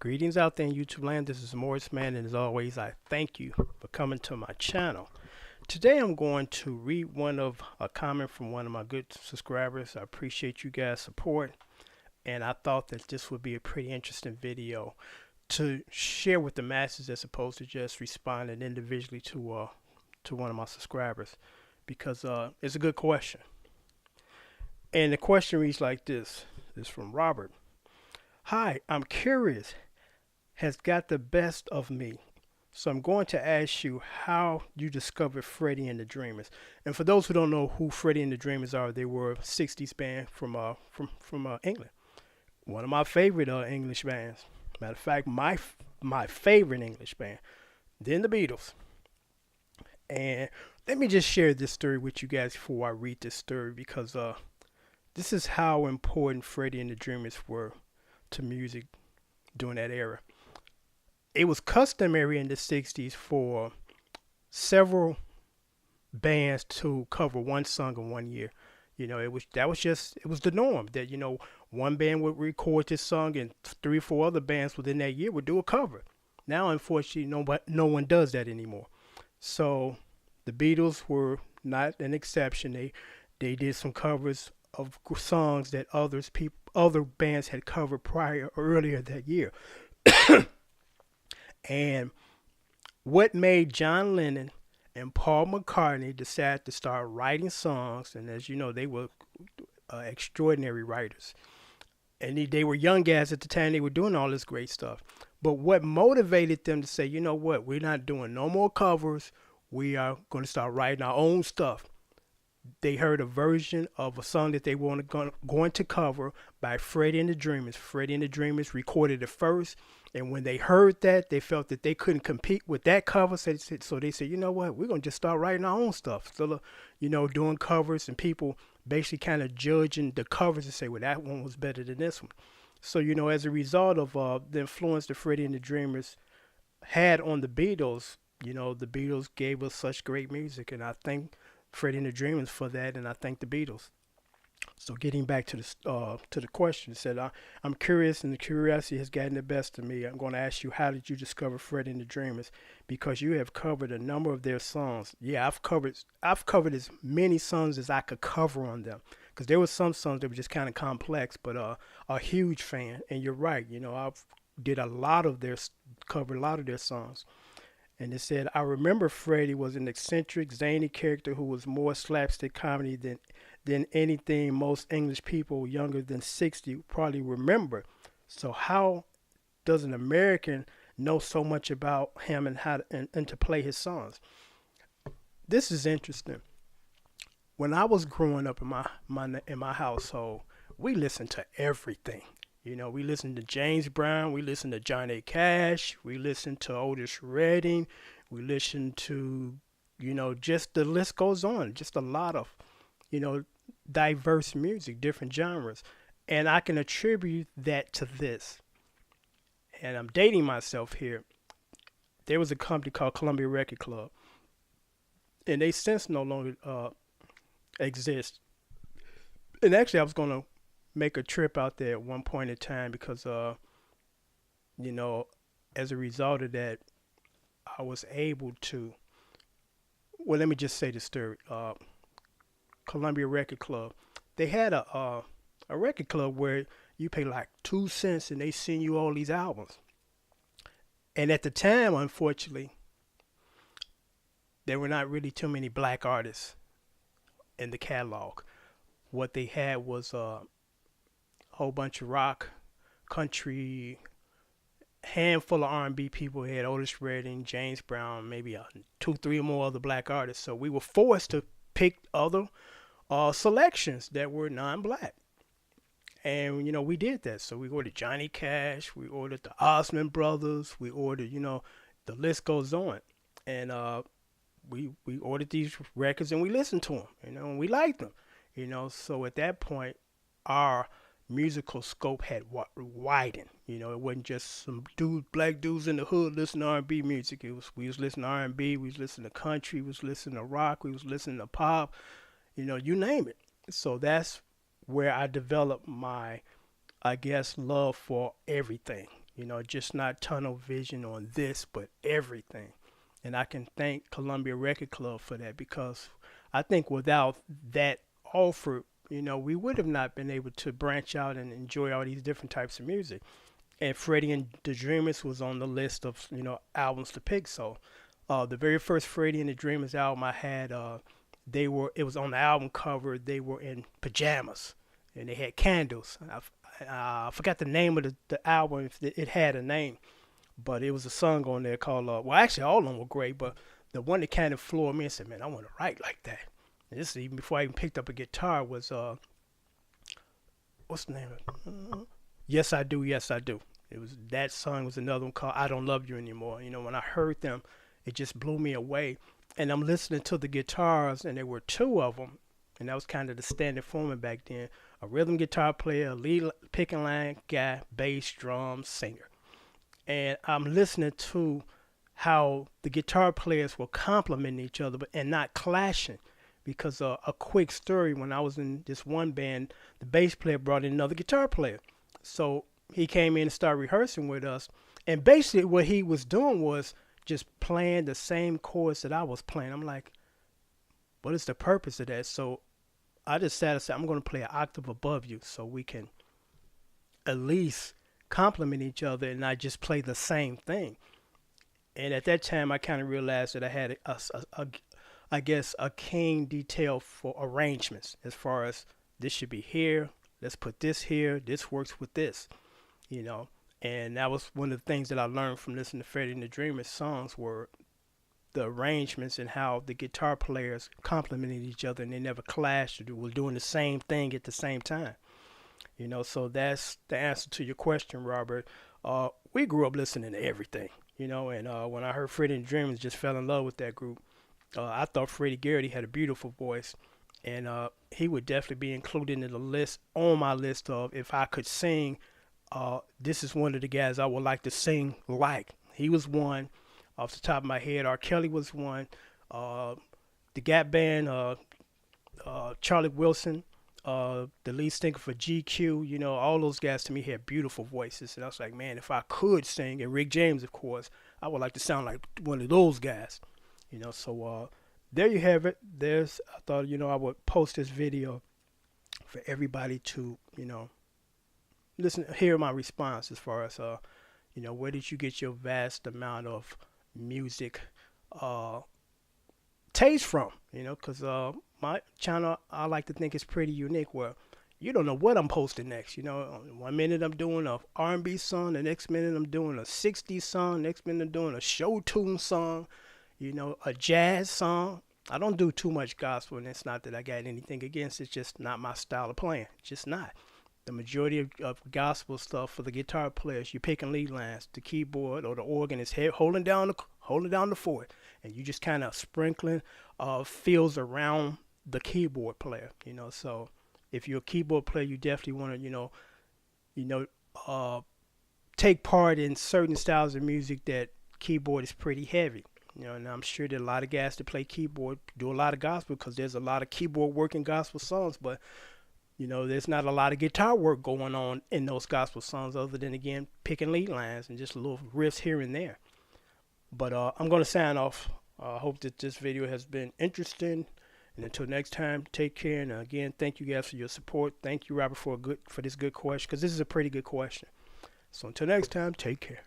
Greetings out there in YouTube land. This is Morris Man, and as always, I thank you for coming to my channel. Today, I'm going to read a comment from one of my good subscribers. I appreciate you guys' support, and I thought that this would be a pretty interesting video to share with the masses as opposed to just responding individually to one of my subscribers, because it's a good question. And the question reads like this. It's from Robert. Hi, I'm curious. Has got the best of me. So I'm going to ask you how you discovered Freddie and the Dreamers. And for those who don't know who Freddie and the Dreamers are, they were a '60s band from England. One of my favorite English bands. Matter of fact, my favorite English band. Then the Beatles. And let me just share this story with you guys before I read this story, because this is how important Freddie and the Dreamers were to music during that era. It was customary in the '60s for several bands to cover one song in one year. It was the norm that one band would record this song and three or four other bands within that year would do a cover. Now, unfortunately, no one does that anymore. So the Beatles were not an exception. They did some covers of songs that other bands had covered earlier that year. And what made John Lennon and Paul McCartney decide to start writing songs, and as you know, they were extraordinary writers. And they were young guys at the time. They were doing all this great stuff. But what motivated them to say, you know what, we're not doing no more covers. We are going to start writing our own stuff. They heard a version of a song that they were going to cover by Freddie and the Dreamers. Freddie and the Dreamers recorded it first, and when they heard that, they felt that they couldn't compete with that cover, so they said, you know what, we're going to just start writing our own stuff. So, doing covers, and people basically kind of judging the covers and say, well, that one was better than this one. So, as a result of the influence that Freddie and the Dreamers had on the Beatles, the Beatles gave us such great music, and I think Freddie and the Dreamers for that, and I thank the Beatles. So getting back to the question, it said, I'm curious, and the curiosity has gotten the best of me. I'm going to ask you, how did you discover Freddie and the Dreamers? Because you have covered a number of their songs. Yeah, I've covered as many songs as I could cover on them, because there were some songs that were just kind of complex, but a huge fan. And you're right, I've covered a lot of their songs. And it said, I remember Freddie was an eccentric, zany character who was more slapstick comedy than anything most English people younger than 60 probably remember. So how does an American know so much about him and and to play his songs? This is interesting. When I was growing up in my household, we listened to everything. We listened to James Brown, we listened to Johnny Cash, we listened to Otis Redding, we listened to, just the list goes on. Just a lot of, diverse music, different genres. And I can attribute that to this. And I'm dating myself here. There was a company called Columbia Record Club, and they since no longer exist. And actually, I was going to make a trip out there at one point in time, because as a result of that, I was able to, well, let me just say the story. Columbia Record Club, they had a record club where you pay like 2 cents and they send you all these albums. And at the time, unfortunately, there were not really too many black artists in the catalog. What they had was whole bunch of rock, country, handful of R&B people. Had Otis Redding, James Brown, maybe 2, 3 or more other black artists. So we were forced to pick other selections that were non-black. And, we did that. So we ordered Johnny Cash, we ordered the Osmond Brothers, we ordered, the list goes on. And we ordered these records and we listened to them, and we liked them. So at that point, our musical scope had widened. It wasn't just some black dudes in the hood listening to R&B music. We was listening to R&B, we was listening to country, we was listening to rock, we was listening to pop, you name it. So that's where I developed my, I guess, love for everything. You know, just not tunnel vision on this, but everything. And I can thank Columbia Record Club for that, because I think without that offer, you know, we would have not been able to branch out and enjoy all these different types of music. And Freddie and the Dreamers was on the list of, you know, albums to pick. So the very first Freddie and the Dreamers album I had, it was on the album cover. They were in pajamas and they had candles. I forgot the name of the album, if it had a name, but it was a song on there called, well, actually, all of them were great, but the one that kind of floored me and said, man, I want to write like that. And this is even before I even picked up a guitar, was, what's the name of it? Yes, I Do, Yes, I Do. It was, that song was another one called I Don't Love You Anymore. You know, when I heard them, it just blew me away. And I'm listening to the guitars, and there were two of them, and that was kind of the standard format back then. A rhythm guitar player, a lead picking line guy, bass, drums, singer. And I'm listening to how the guitar players were complimenting each other and not clashing. Because a quick story, when I was in this one band, the bass player brought in another guitar player. So he came in and started rehearsing with us. And basically what he was doing was just playing the same chords that I was playing. I'm like, what is the purpose of that? So I just sat and said, I'm going to play an octave above you so we can at least complement each other and not just play the same thing. And at that time, I kind of realized that I had I guess, a keen detail for arrangements, as far as this should be here, let's put this here, this works with this, you know. And that was one of the things that I learned from listening to Freddie and the Dreamers songs, were the arrangements and how the guitar players complemented each other and they never clashed or were doing the same thing at the same time. You know, so that's the answer to your question, Robert. We grew up listening to everything, you know, and when I heard Freddie and the Dreamers, just fell in love with that group. I thought Freddie Garrity had a beautiful voice, and he would definitely be included in the list, on my list of, if I could sing, this is one of the guys I would like to sing like. He was one. Off the top of my head, R. Kelly was one. The Gap Band, Charlie Wilson, the lead singer for GQ, you know, all those guys to me had beautiful voices. And I was like, man, if I could sing, and Rick James, of course, I would like to sound like one of those guys. You know, so there you have it. I thought, you know, I would post this video for everybody to, you know, hear my response as far as, you know, where did you get your vast amount of music taste from? You know, because my channel, I like to think, is pretty unique, where you don't know what I'm posting next. You know, 1 minute I'm doing a R&B song, the next minute I'm doing a 60s song, next minute I'm doing a show tune song, you know, a jazz song. I don't do too much gospel, and it's not that I got anything against it. It's just not my style of playing. It's just not. The majority of gospel stuff, for the guitar players, you're picking lead lines. The keyboard or the organ is holding down the fort, and you just kind of sprinkling feels around the keyboard player. You know, so if you're a keyboard player, you definitely want to, take part in certain styles of music that keyboard is pretty heavy. You know, and I'm sure that a lot of guys that play keyboard do a lot of gospel, because there's a lot of keyboard work in gospel songs, but you know, there's not a lot of guitar work going on in those gospel songs, other than, again, picking lead lines and just little riffs here and there. But I'm going to sign off. I hope that this video has been interesting. And until next time, take care. And again, thank you guys for your support. Thank you, Robert, for this good question, because this is a pretty good question. So until next time, take care.